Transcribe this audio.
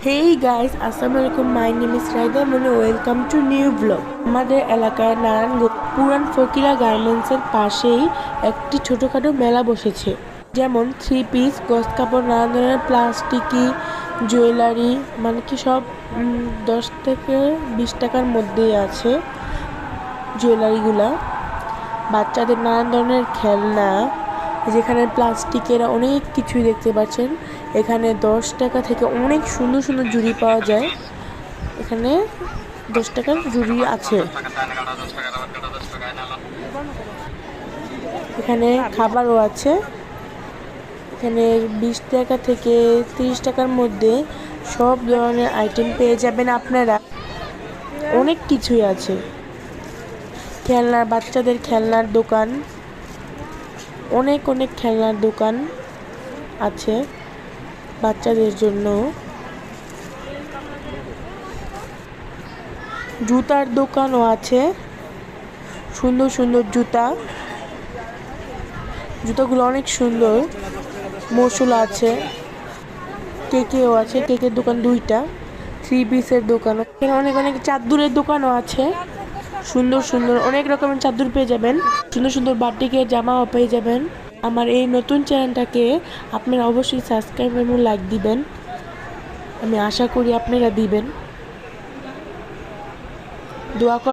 Hey guys, আসসালামু আলাইকুম। My name is Raida মনে। Welcome to new blog. আমাদের এলাকায় নারায়ণগঞ্জ পুরান ফকিরা গার্মেন্টসের পাশেই একটি ছোটোখাটো মেলা বসেছে, যেমন 3 পিস, গস কাপড়, নানা ধরনের প্লাস্টিকি জুয়েলারি, মানে কি সব 10 থেকে 20 টাকার মধ্যেই আছে জুয়েলারিগুলা। বাচ্চাদের নানান ধরনের খেলনা, যেখানে প্লাস্টিকের অনেক কিছুই দেখতে পাচ্ছেন। এখানে 10 টাকা থেকে অনেক সুন্দর সুন্দর জুড়ি পাওয়া যায়। এখানে 10 টাকার জুড়ি আছে। এখানে খাবারও আছে। এখানে 20 টাকা থেকে 30 টাকার মধ্যে সব ধরনের আইটেম পেয়ে যাবেন আপনারা। অনেক কিছুই আছে। খেলনার, বাচ্চাদের খেলনার দোকান, অনেক অনেক খেলনার দোকান আছে বাচ্চাদের জন্য। জুতার দোকানও আছে, সুন্দর সুন্দর জুতাগুলো অনেক সুন্দর। মসুল আছে, কেকেও আছে, কেকের দোকান 2টা। 3 পিসের দোকান, এখানে অনেক অনেক চাদরের দোকানও আছে। সুন্দর সুন্দর অনেক রকমের চাদর পেয়ে যাবেন, সুন্দর সুন্দর বাটিকের জামাও পেয়ে যাবেন। আমার এই নতুন চ্যানেলটাকে আপনারা অবশ্যই সাবস্ক্রাইব এবং লাইক দিবেন। আমি আশা করি আপনারা দিবেন। দোয়া